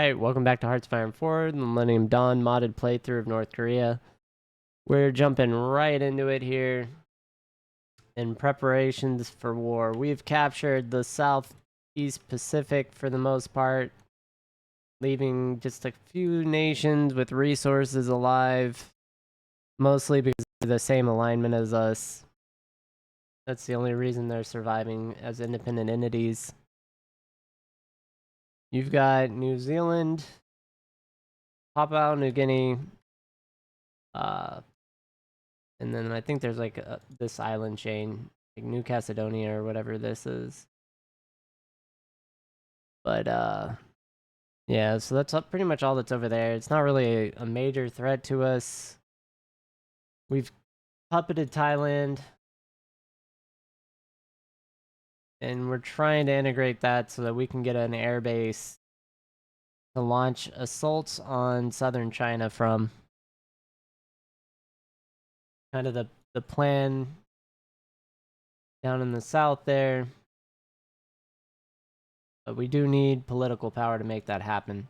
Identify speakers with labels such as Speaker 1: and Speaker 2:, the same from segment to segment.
Speaker 1: Alright, welcome back to Hearts of Iron 4, the Millennium Dawn modded playthrough of North Korea. We're jumping right into it here in preparations for war. We've captured the Southeast Pacific for the most part, leaving just a few nations with resources alive, mostly because they're the same alignment as us. That's the only reason they're surviving as independent entities. You've got New Zealand, Papua New Guinea, and then I think there's like this island chain, like New Caledonia or whatever this is. But yeah, so that's pretty much all that's over there. It's not really a major threat to us. We've puppeted Thailand, and we're trying to integrate that so that we can get an air base to launch assaults on southern China from. Kind of the plan down in the south there. But we do need political power to make that happen.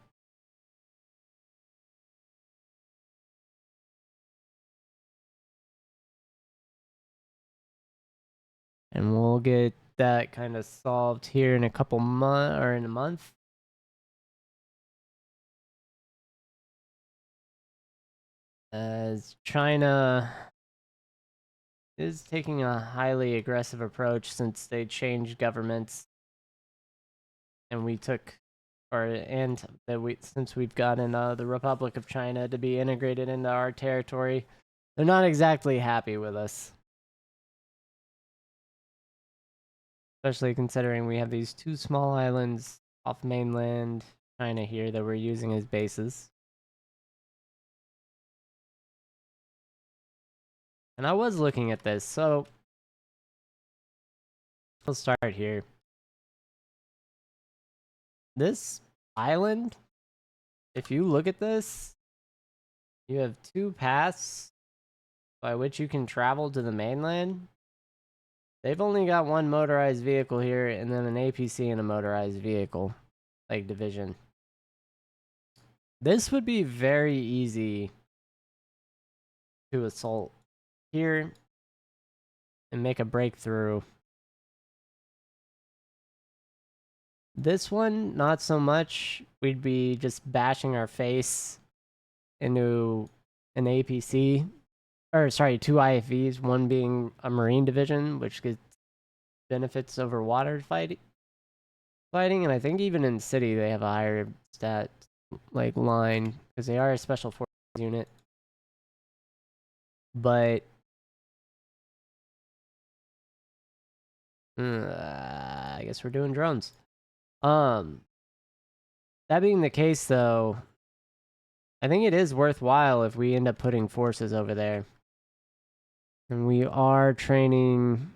Speaker 1: And we'll get that kind of solved here in a couple months, or in a month. As China is taking a highly aggressive approach since they changed governments, and we took, since we've gotten the Republic of China to be integrated into our territory, they're not exactly happy with us. Especially considering we have these two small islands off mainland China here that we're using as bases. And I was looking at this, so we'll start here. This island, if you look at this, you have two paths by which you can travel to the mainland. They've only got one motorized vehicle here, and then an APC and a motorized vehicle, like division. This would be very easy to assault here and make a breakthrough. This one, not so much. We'd be just bashing our face into an APC, or sorry, two IFVs, one being a Marine division, which gets benefits over water fighting, and I think even in city they have a higher stat like line because they are a special forces unit. But I guess we're doing drones. That being the case, though, I think it is worthwhile if we end up putting forces over there. And we are training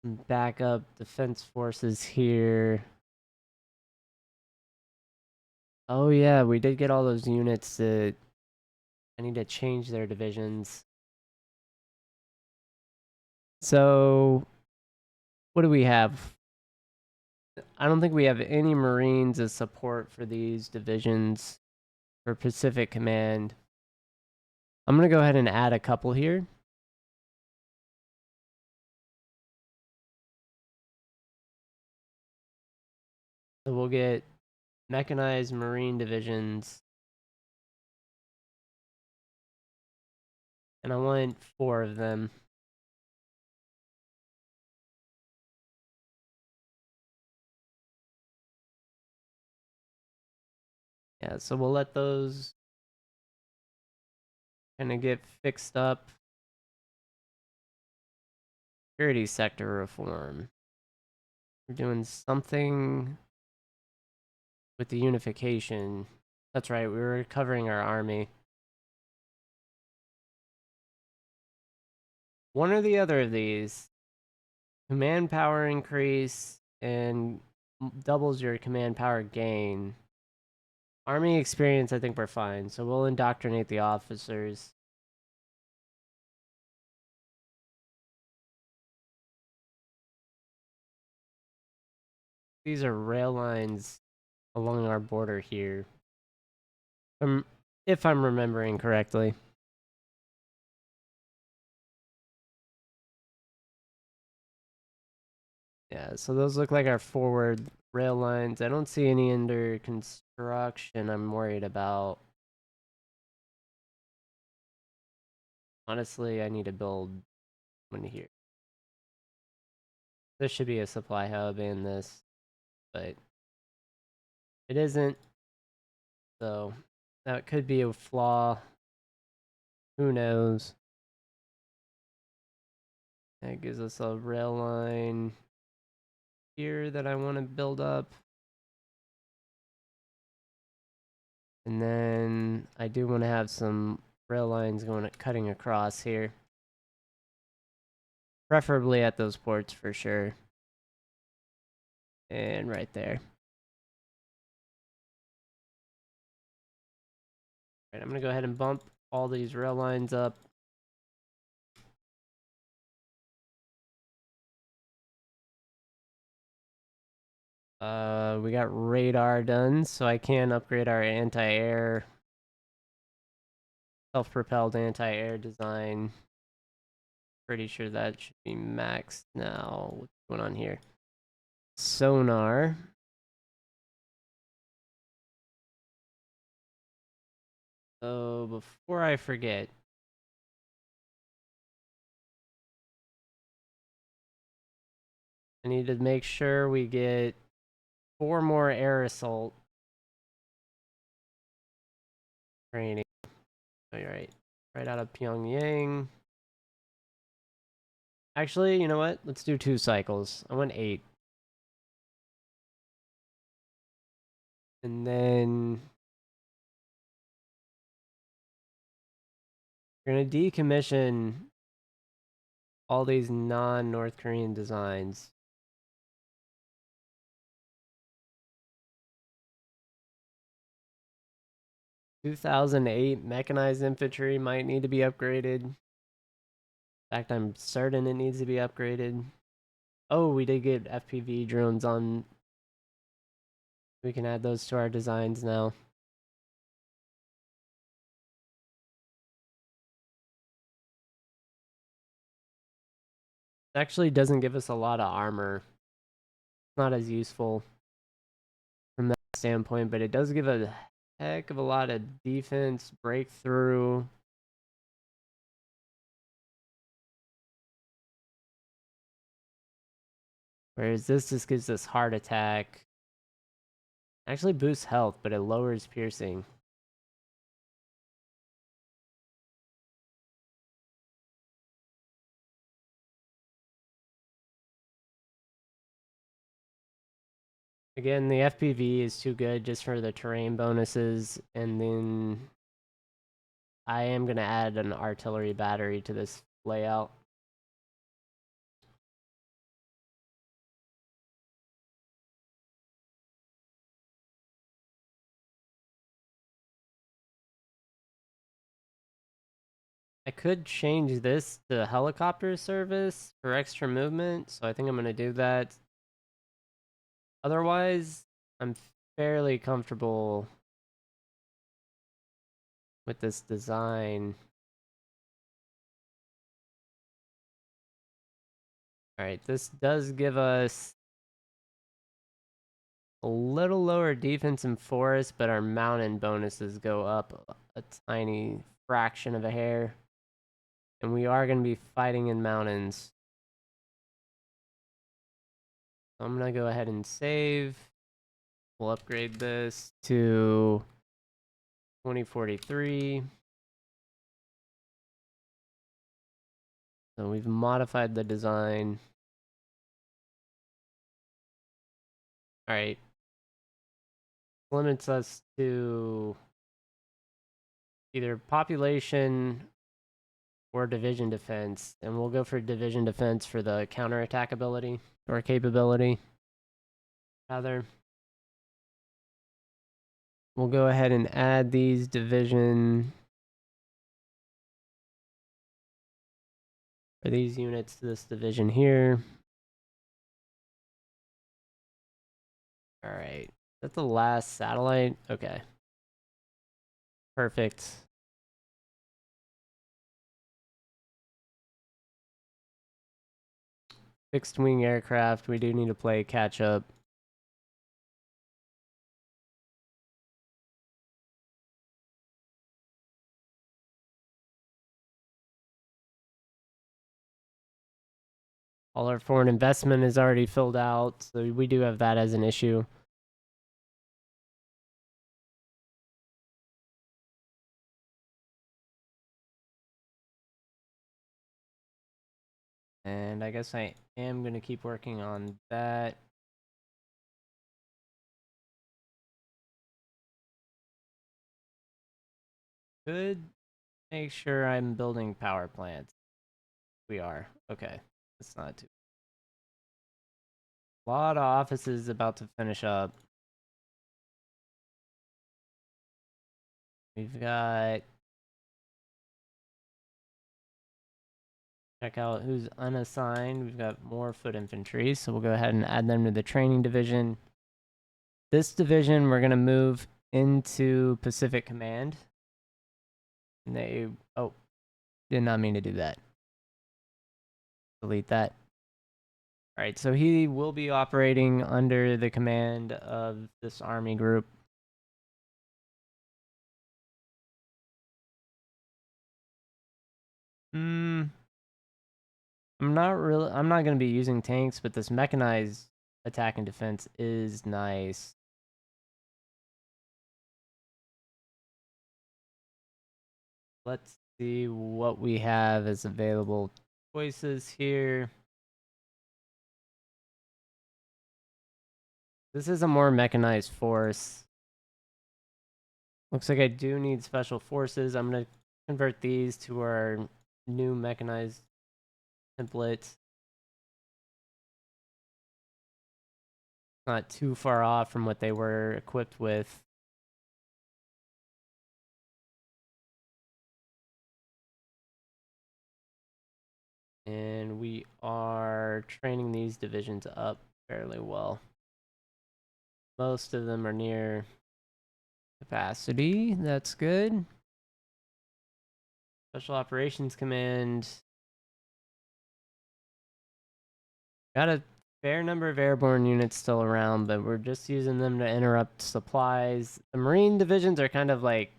Speaker 1: backup defense forces here. Oh yeah, we did get all those units that I need to change their divisions. So, what do we have? I don't think we have any Marines as support for these divisions for Pacific Command. I'm going to go ahead and add a couple here. So we'll get mechanized Marine divisions. And I want 4 of them. Yeah, so we'll let those kind of get fixed up. Security sector reform. We're doing something with the unification. That's right, we were recovering our army. One or the other of these. Command power increase and doubles your command power gain. Army experience, I think we're fine. So we'll indoctrinate the officers. These are rail lines along our border here. If I'm remembering correctly. Yeah, so those look like our forward rail lines. I don't see any under construction I'm worried about. Honestly, I need to build one here. This should be a supply hub in this, but it isn't. So that could be a flaw. Who knows? That gives us a rail line here that I want to build up. And then I do want to have some rail lines cutting across here. Preferably at those ports for sure. And right there. Alright, I'm going to go ahead and bump all these rail lines up. We got radar done, so I can upgrade our anti-air, self-propelled anti-air design. Pretty sure that should be maxed now. What's going on here? Sonar. So before I forget, I need to make sure we get 4 more air assault training. Oh, you're right. Right out of Pyongyang. Actually, you know what? Let's do 2 cycles. I want 8. And then we're going to decommission all these non-North Korean designs. 2008 mechanized infantry might need to be upgraded. In fact, I'm certain it needs to be upgraded. Oh, we did get FPV drones on. We can add those to our designs now. It actually doesn't give us a lot of armor. Not as useful from that standpoint, but it does give a heck of a lot of defense, breakthrough. Whereas this just gives us heart attack. Actually boosts health, but it lowers piercing. Again, the FPV is too good just for the terrain bonuses, and then I am going to add an artillery battery to this layout. I could change this to helicopter service for extra movement, so I think I'm going to do that. Otherwise, I'm fairly comfortable with this design. Alright, this does give us a little lower defense in forest, but our mountain bonuses go up a tiny fraction of a hair. And we are going to be fighting in mountains. So I'm going to go ahead and save. We'll upgrade this to 2043. So we've modified the design. Alright. Limits us to either population or division defense. And we'll go for division defense for the counterattack ability or capability. Rather. We'll go ahead and add these division or these units to this division here. Alright. That's the last satellite? Okay. Perfect. Fixed wing aircraft. We do need to play catch up. All our foreign investment is already filled out, so we do have that as an issue. And I guess I am going to keep working on that. Could make sure I'm building power plants. We are. Okay. That's not too. A lot of offices about to finish up. We've got. Check out who's unassigned. We've got more foot infantry, so we'll go ahead and add them to the training division. This division, we're going to move into Pacific Command. And they. Oh, did not mean to do that. Delete that. All right, so he will be operating under the command of this army group. I'm not going to be using tanks, but this mechanized attack and defense is nice. Let's see what we have as available choices here. This is a more mechanized force. Looks like I do need special forces. I'm going to convert these to our new mechanized template. Not too far off from what they were equipped with. And we are training these divisions up fairly well. Most of them are near capacity. That's good. Special Operations Command. Got a fair number of airborne units still around, but we're just using them to interrupt supplies. The Marine divisions are kind of like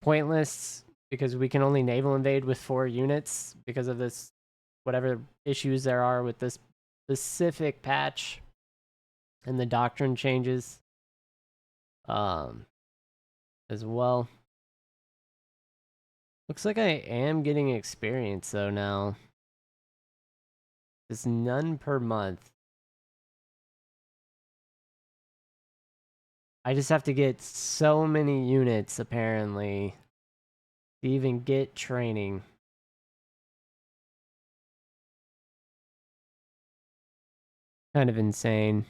Speaker 1: pointless because we can only naval invade with 4 units because of this, whatever issues there are with this specific patch and the doctrine changes as well. Looks like I am getting experience though now. It's none per month. I just have to get so many units apparently to even get training. Kind of insane.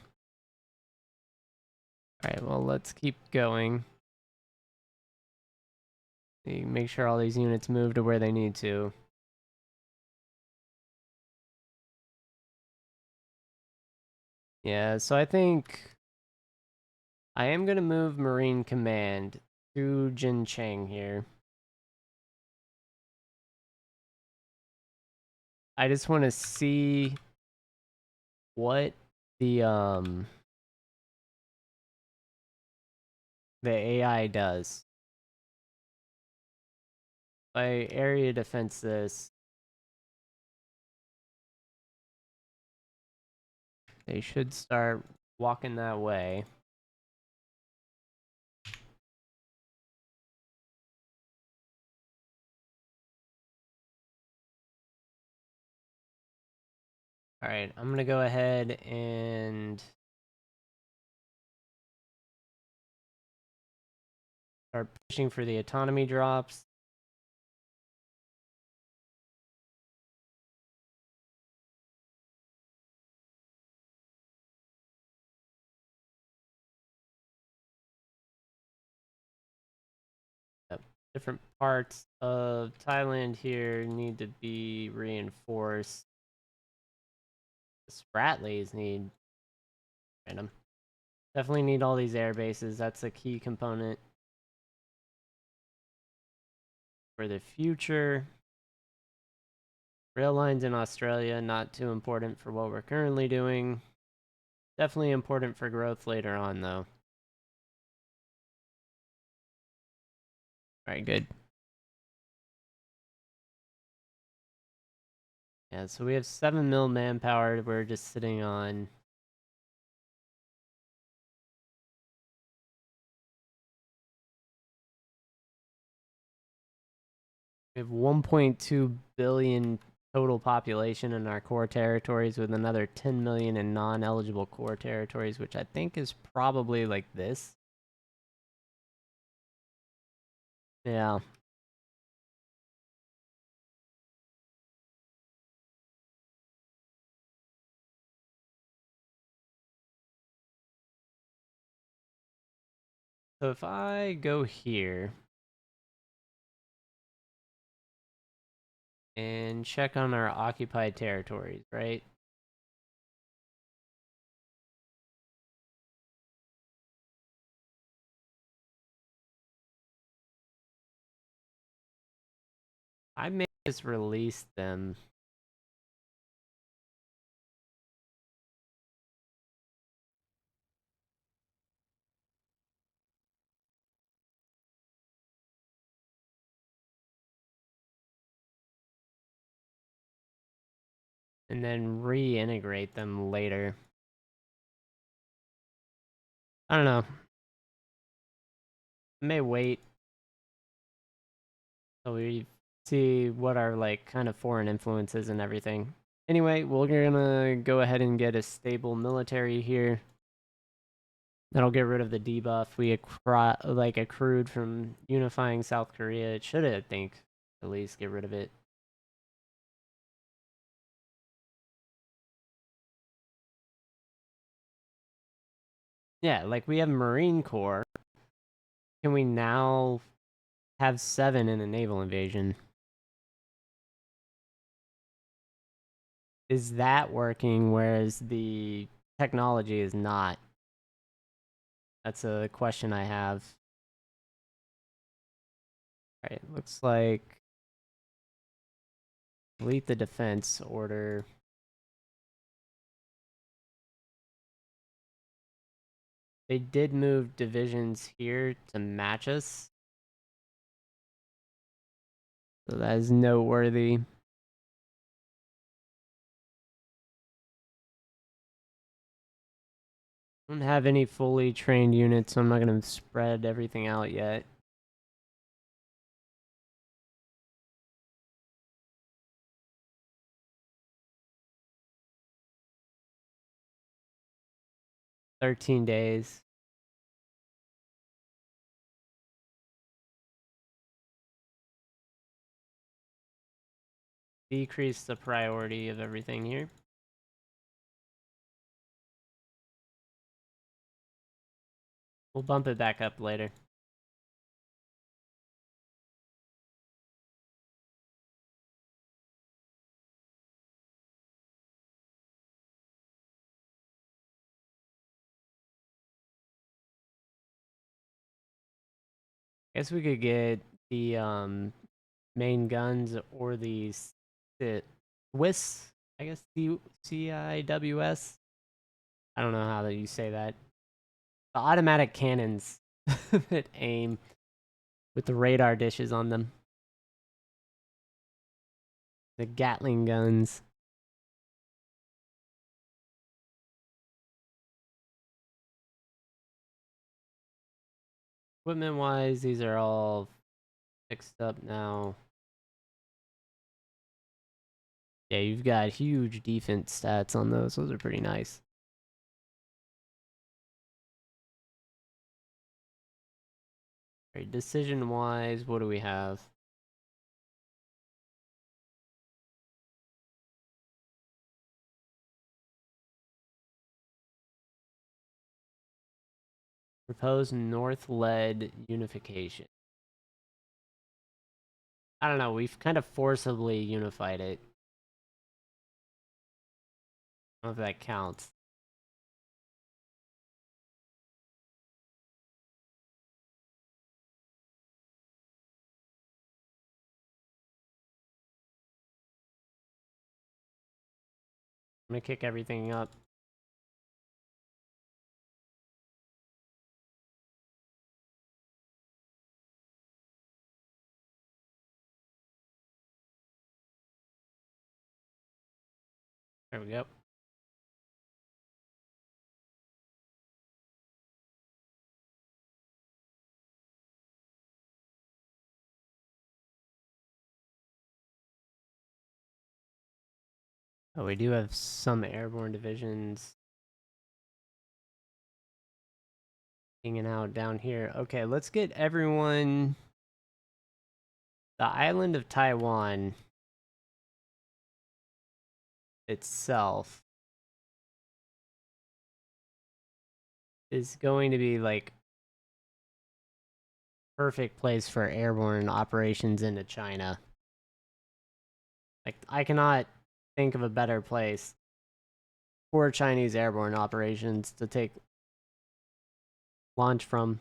Speaker 1: Alright, well, let's keep going. Make sure all these units move to where they need to. Yeah, so I think I am going to move Marine Command to Jincheng here. I just want to see what the AI does. By area defense this, they should start walking that way. Alright, I'm going to go ahead and start pushing for the autonomy drops. Yep. Different parts of Thailand here need to be reinforced. The Spratlys need random. Definitely need all these air bases. That's a key component for the future. Rail lines in Australia, not too important for what we're currently doing. Definitely important for growth later on, though. Alright, good. Yeah, so we have 7 mil manpower. We're just sitting on. We have 1.2 billion total population in our core territories, with another 10 million in non-eligible core territories, which I think is probably like this. Yeah. So if I go here and check on our occupied territories, right? I may just release them. And then reintegrate them later. I don't know. I may wait till we see what our like kind of foreign influences and everything. Anyway, we're gonna go ahead and get a stable military here. That'll get rid of the debuff we accrued from unifying South Korea. It should, I think, at least get rid of it. Yeah, like we have Marine Corps. Can we now have 7 in a naval invasion? Is that working, whereas the technology is not? That's a question I have. Alright, looks like delete the defense order. They did move divisions here to match us, so that is noteworthy. Don't have any fully trained units, so I'm not going to spread everything out yet. $13 days. Decrease the priority of everything here. We'll bump it back up later. Guess we could get the main guns or the Swiss, I guess, CIWS. I don't know how you say that. The automatic cannons that aim with the radar dishes on them. The Gatling guns. Equipment wise, these are all fixed up now. Yeah, you've got huge defense stats on those. Those are pretty nice. Alright, decision wise, what do we have? Proposed North-led unification. I don't know, we've kind of forcibly unified it. I don't know if that counts. I'm gonna kick everything up. There we go. Oh, we do have some airborne divisions hanging out down here. Okay, let's get everyone. The island of Taiwan itself is going to be like perfect place for airborne operations into China. Like, I cannot think of a better place for Chinese airborne operations to take launch from.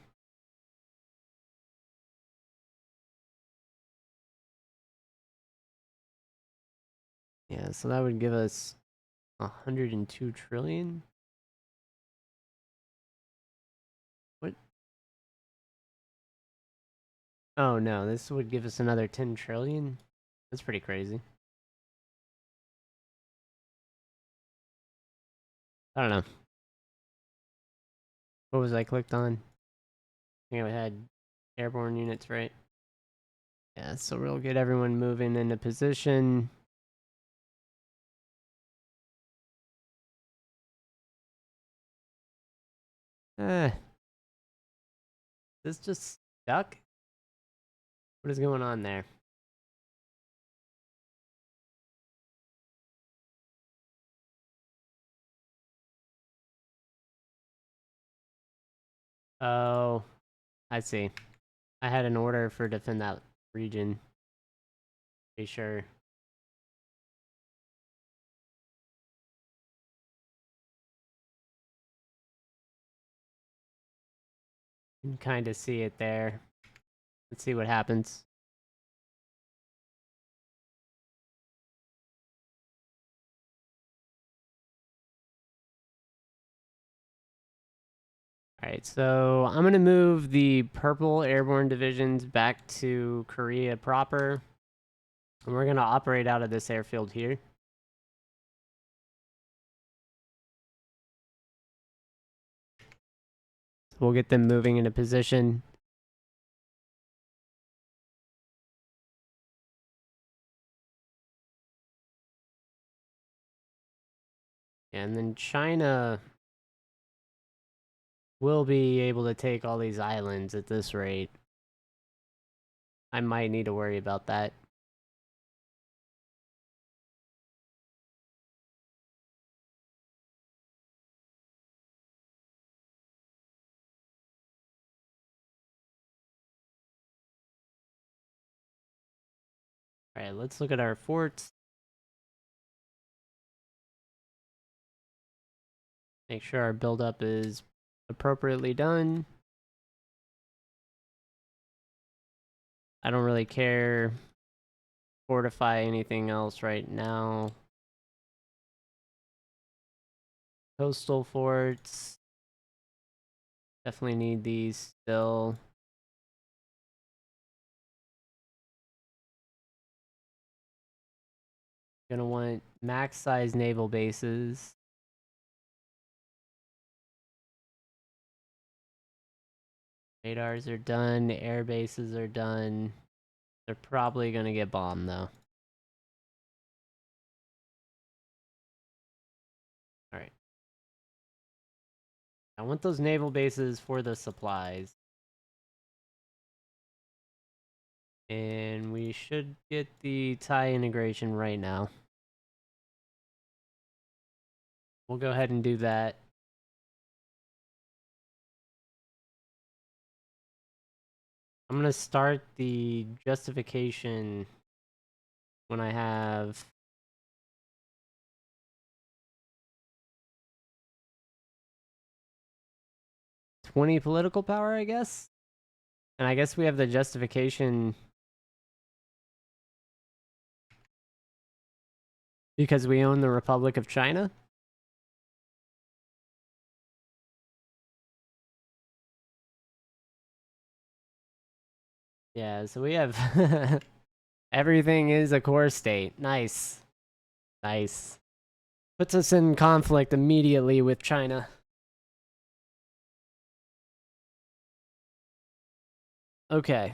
Speaker 1: Yeah, so that would give us 102 trillion. What? Oh no, this would give us another 10 trillion. That's pretty crazy. I don't know. What was I clicked on? I think I had airborne units, right? Yeah, so we'll get everyone moving into position. This just stuck? What is going on there? Oh, I see. I had an order for defend that region. Be sure. You can kind of see it there. Let's see what happens. Alright, so I'm going to move the purple airborne divisions back to Korea proper. And we're going to operate out of this airfield here. We'll get them moving into position. And then China will be able to take all these islands at this rate. I might need to worry about that. Alright, let's look at our forts. Make sure our buildup is appropriately done. I don't really care fortify anything else right now. Coastal forts. Definitely need these still. Gonna want max size naval bases. Radars are done, air bases are done. They're probably gonna get bombed though. Alright. I want those naval bases for the supplies. And we should get the tie integration right now. We'll go ahead and do that. I'm gonna start the justification when I have 20 political power, I guess. And I guess we have the justification Because we own the Republic of China? Yeah, so we have everything is a core state. Nice. Nice. Puts us in conflict immediately with China. Okay.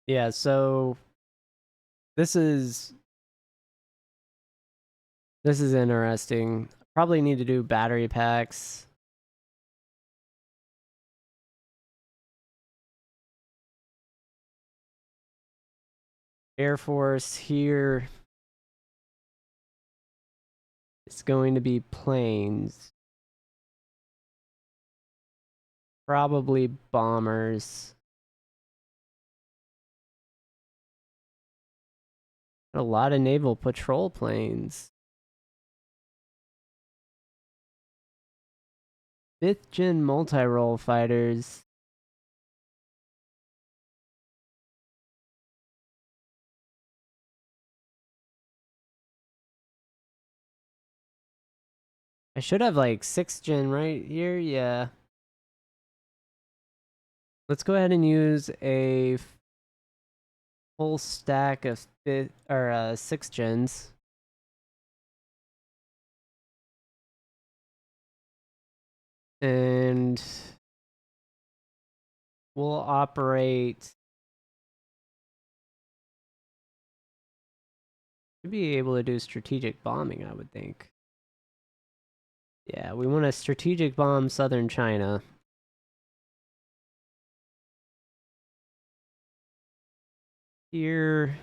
Speaker 1: Yeah, so this is interesting. Probably need to do battery packs. Air Force here. It's going to be planes. Probably bombers. A lot of naval patrol planes. 5th gen multi-role fighters. I should have like 6th gen right here. Yeah. Let's go ahead and use a full stack of 6th gens. And we'll operate. Should be able to do strategic bombing, I would think. Yeah, we want to strategic bomb southern China. Here.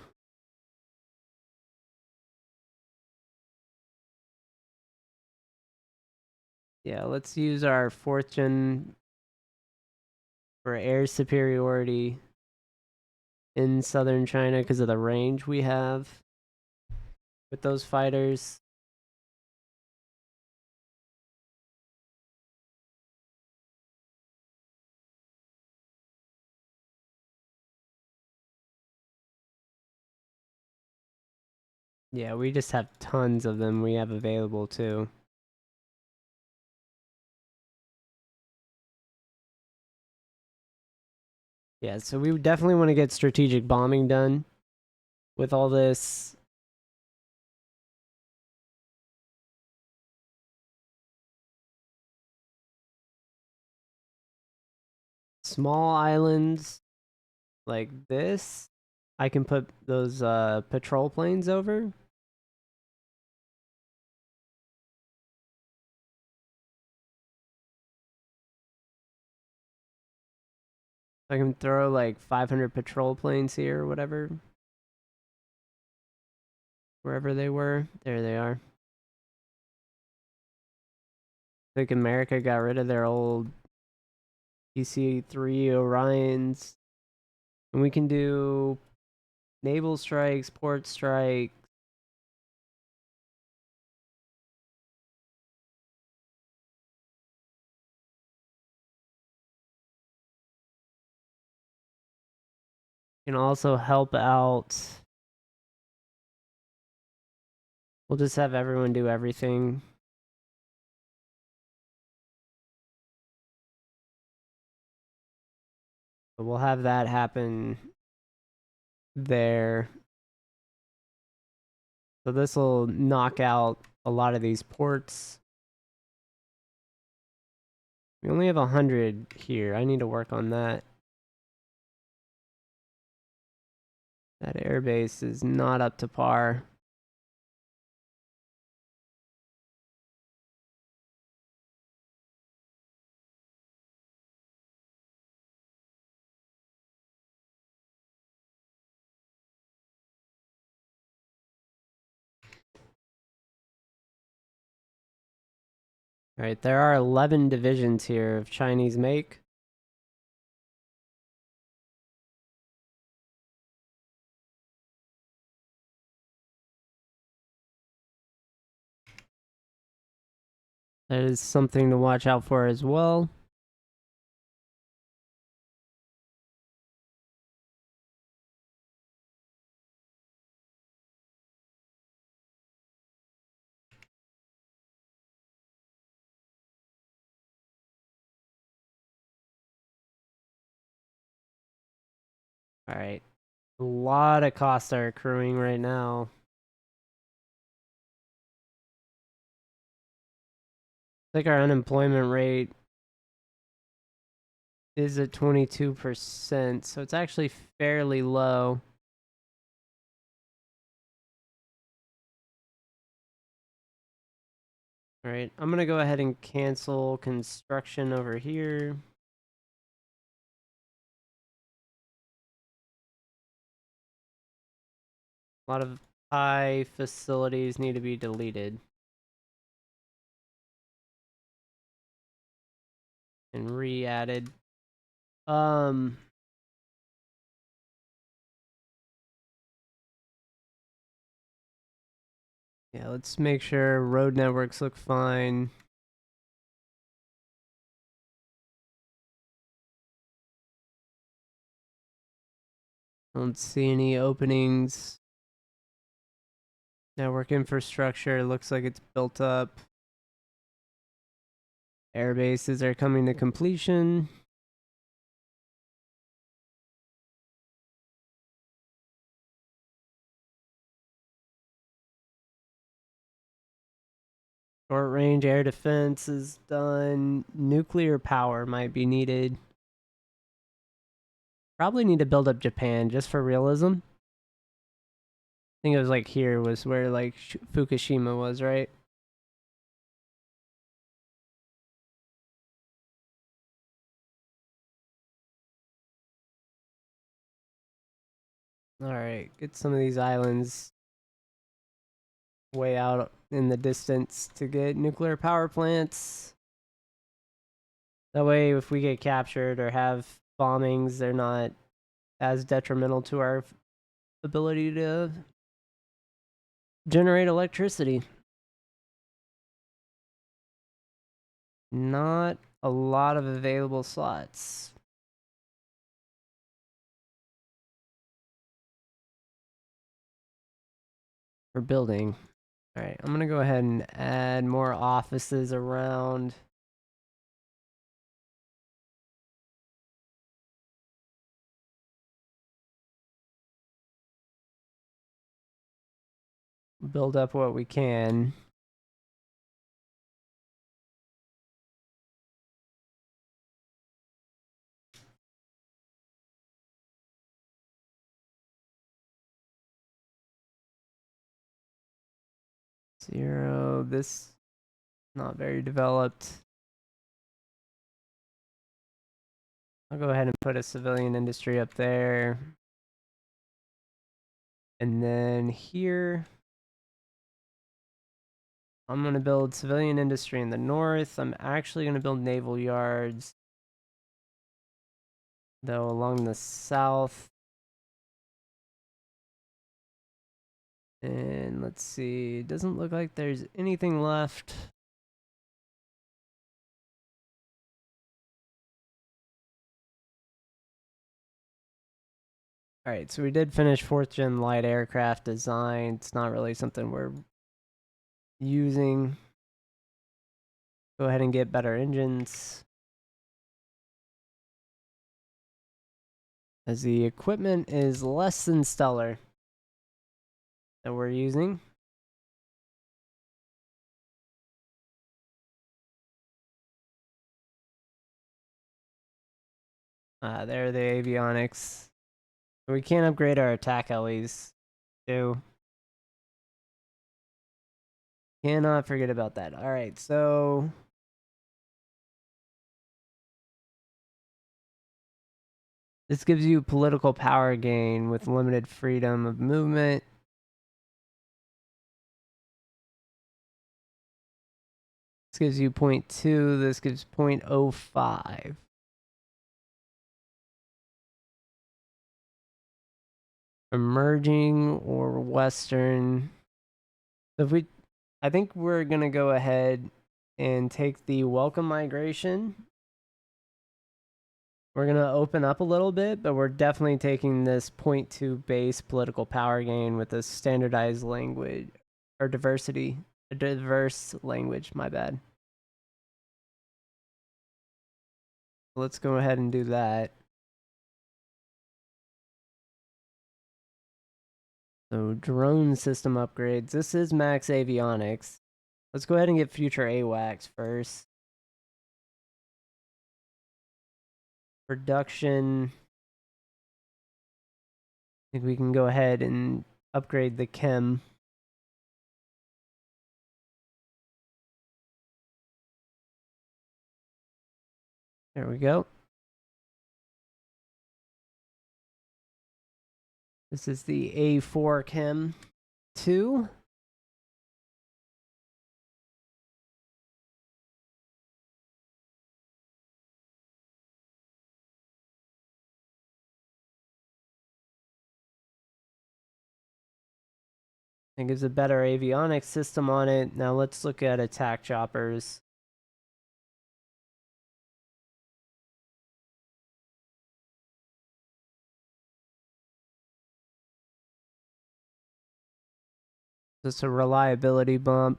Speaker 1: Yeah, let's use our 4th gen for air superiority in southern China because of the range we have with those fighters. Yeah, we just have tons of them we have available too. Yeah, so we definitely want to get strategic bombing done with all this. Small islands like this, I can put those patrol planes over. I can throw like 500 patrol planes here or whatever. Wherever they were. There they are. I think America got rid of their old PC-3 Orions. And we can do naval strikes, port strikes. Can also help out. We'll just have everyone do everything. But we'll have that happen there. So this will knock out a lot of these ports. We only have 100 here. I need to work on that. That airbase is not up to par. Alright, there are 11 divisions here of Chinese make. That is something to watch out for as well. Alright. A lot of costs are accruing right now. I think our unemployment rate is at 22%, so it's actually fairly low. Alright, I'm gonna go ahead and cancel construction over here. A lot of high facilities need to be deleted. And re-added. Yeah, let's make sure road networks look fine. Don't see any openings. Network infrastructure looks like it's built up. Air bases are coming to completion. Short range air defense is done. Nuclear power might be needed. Probably need to build up Japan just for realism. I think it was like here was where like Fukushima was, right? Alright, get some of these islands way out in the distance to get nuclear power plants. That way, if we get captured or have bombings, they're not as detrimental to our ability to generate electricity. Not a lot of available slots. For building. Alright, I'm gonna go ahead and add more offices around. Build up what we can. Zero. This not very developed. I'll go ahead and put a civilian industry up there. And then here, I'm going to build civilian industry in the north. I'm actually going to build naval yards, though, along the south. And let's see, it doesn't look like there's anything left. Alright, so we did finish 4th gen light aircraft design. It's not really something we're using. Go ahead and get better engines. As the equipment is less than stellar that we're using. There are the avionics. We can't upgrade our attack helis, too. Cannot forget about that. Alright, so this gives you political power gain with limited freedom of movement. This gives you 0.2, this gives 0.05. Emerging or Western. So if we, I think we're gonna go ahead and take the welcome migration. We're gonna open up a little bit, but we're definitely taking this 0.2 base political power gain with a standardized language or diversity, a diverse language. My bad. Let's go ahead and do that. So drone system upgrades. This is max avionics. Let's go ahead and get future AWACS first. Production. I think we can go ahead and upgrade the chem. There we go. This is the A4 chem 2. It gives a better avionics system on it. Now let's look at attack choppers. Just a reliability bump.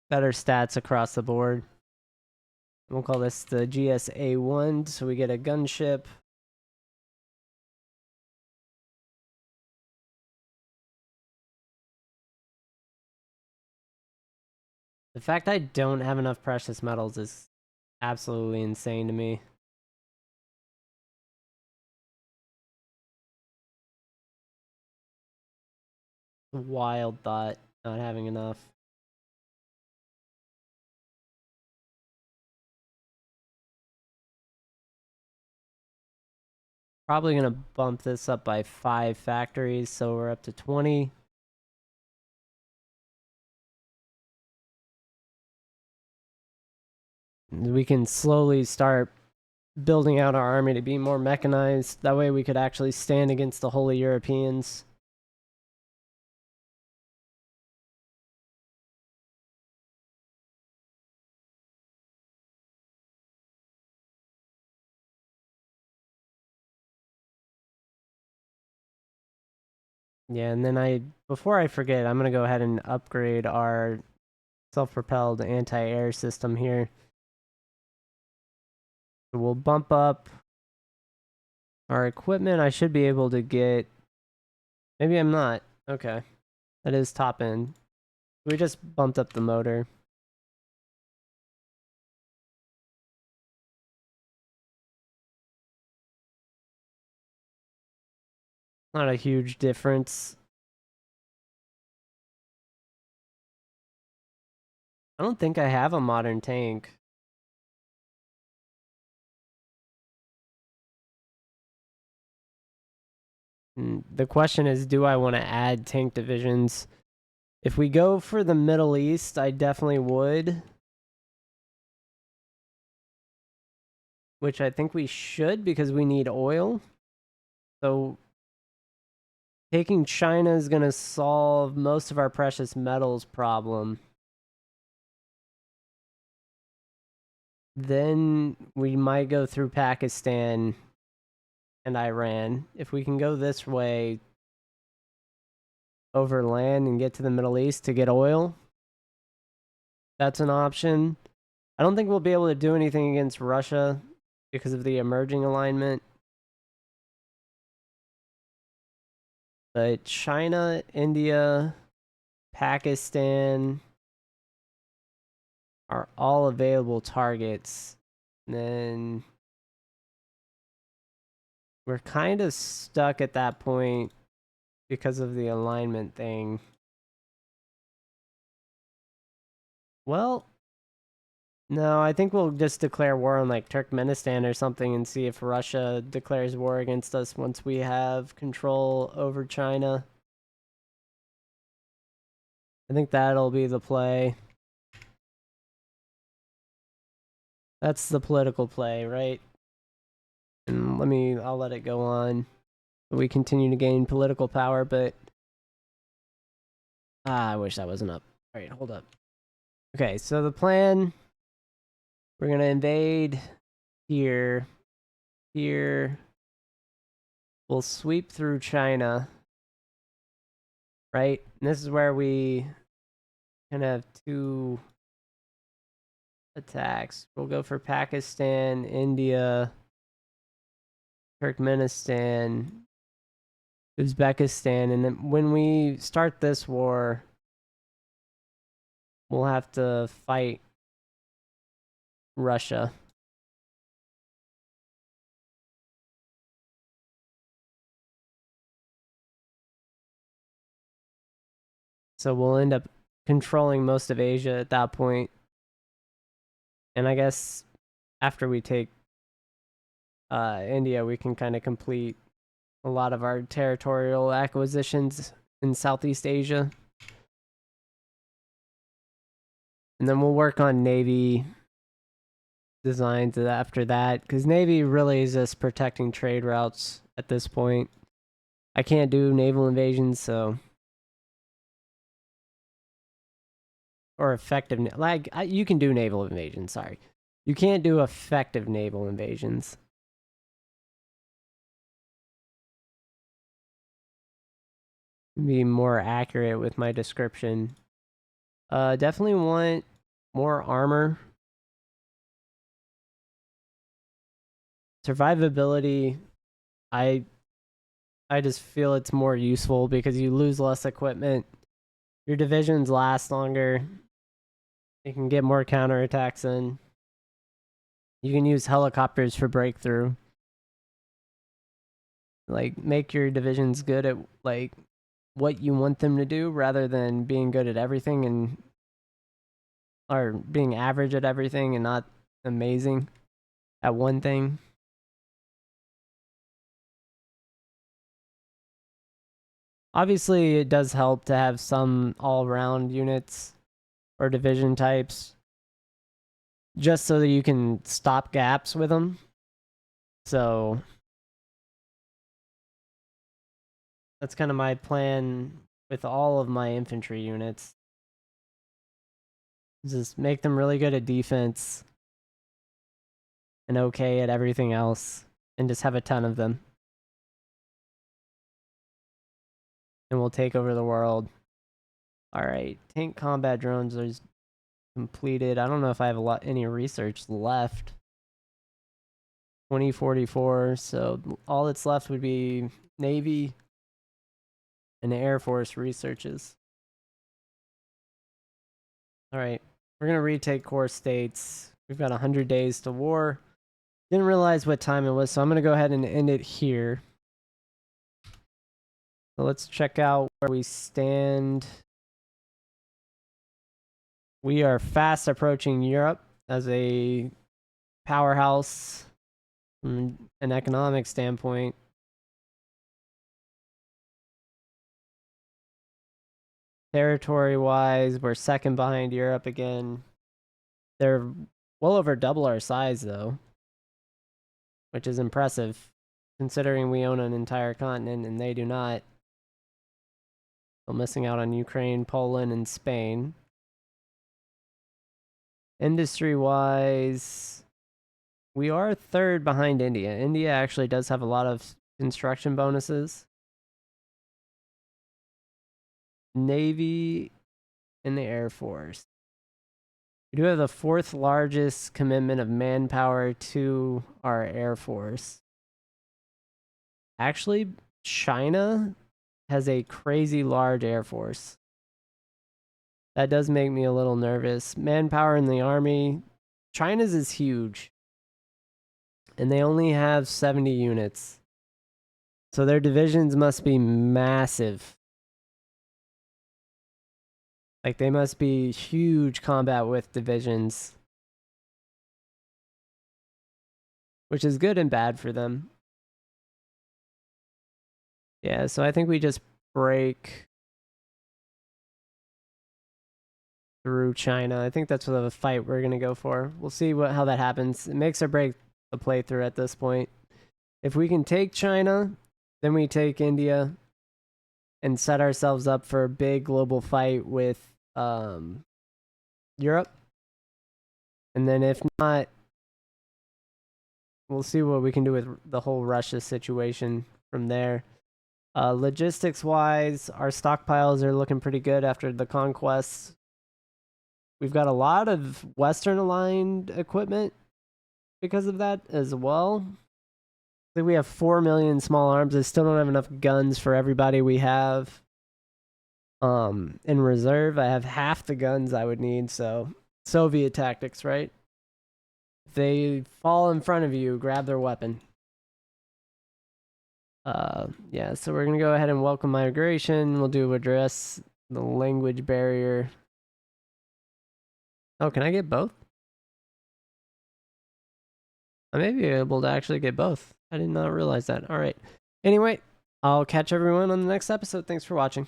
Speaker 1: Better stats across the board. We'll call this the GSA-1, so we get a gunship. The fact I don't have enough precious metals is absolutely insane to me. Wild thought, not having enough. Probably gonna bump this up by 5 factories, so we're up to 20. We can slowly start building out our army to be more mechanized. That way we could actually stand against the Holy Europeans. Yeah, and then before I forget, I'm gonna go ahead and upgrade our self-propelled anti-air system here. So we'll bump up our equipment. I should be able to get... Maybe I'm not. Okay. That is top end. We just bumped up the motor. Not a huge difference. I don't think I have a modern tank. The question is, do I want to add tank divisions? If we go for the Middle East, I definitely would. Which I think we should because we need oil. So taking China is going to solve most of our precious metals problem. Then we might go through Pakistan and Iran. If we can go this way over land and get to the Middle East to get oil, that's an option. I don't think we'll be able to do anything against Russia because of the emerging alignment. But China, India, Pakistan are all available targets. And then we're kind of stuck at that point because of the alignment thing. Well, no, I think we'll just declare war on like Turkmenistan or something and see if Russia declares war against us once we have control over China. I think that'll be the play. That's the political play, right? And I'll let it go on. We continue to gain political power, but I wish that wasn't up. All right, hold up. Okay, so the plan, we're gonna invade here, here. We'll sweep through China, right? And this is where we can have 2 attacks. We'll go for Pakistan, India, Turkmenistan, Uzbekistan, and then when we start this war, we'll have to fight Russia. So we'll end up controlling most of Asia at that point. And I guess after we take India, we can kind of complete a lot of our territorial acquisitions in Southeast Asia. And then we'll work on Navy designs after that, because Navy really is just protecting trade routes at this point. I can't do naval invasions, so... Or effective... you can do naval invasions, sorry. You can't do effective naval invasions. Be more accurate with my description. Definitely want more armor. Survivability, I just feel it's more useful because you lose less equipment. Your divisions last longer. You can get more counterattacks in. You can use helicopters for breakthrough. Like, make your divisions good at, like, what you want them to do rather than being good at everything and... Or being average at everything and not amazing at one thing. Obviously, it does help to have some all-round units or division types, just so that you can stop gaps with them. So that's kind of my plan with all of my infantry units. Just make them really good at defense and okay at everything else, and just have a ton of them. And we'll take over the world. Alright, tank combat drones is completed. I don't know if I have any research left. 2044, so all that's left would be Navy and Air Force researches. Alright, we're gonna retake core states. We've got 100 days to war. Didn't realize what time it was, so I'm gonna go ahead and end it here. So let's check out where we stand. We are fast approaching Europe as a powerhouse from an economic standpoint. Territory-wise, we're second behind Europe again. They're well over double our size, though, which is impressive, considering we own an entire continent and they do not. Still missing out on Ukraine, Poland, and Spain. Industry-wise, we are third behind India. India actually does have a lot of construction bonuses. Navy and the Air Force. We do have the fourth largest commitment of manpower to our Air Force. Actually, China has a crazy large Air Force. That does make me a little nervous. Manpower in the Army, China's is huge. And they only have 70 units. So their divisions must be massive. Like, they must be huge combat with divisions. Which is good and bad for them. Yeah, so I think we just break through China. I think that's the fight we're going to go for. We'll see how that happens. It makes or break the playthrough at this point. If we can take China, then we take India and set ourselves up for a big global fight with Europe. And then if not, we'll see what we can do with the whole Russia situation from there. Logistics-wise, our stockpiles are looking pretty good after the conquests. We've got a lot of Western-aligned equipment because of that as well. Like we have 4 million small arms. I still don't have enough guns for everybody we have. In reserve, I have half the guns I would need, so Soviet tactics, right? If they fall in front of you, grab their weapon. Yeah, so we're gonna go ahead and welcome migration. We'll do address the language barrier. Oh, can I get both? I may be able to actually get both. I did not realize that. All right. Anyway, I'll catch everyone on the next episode. Thanks for watching.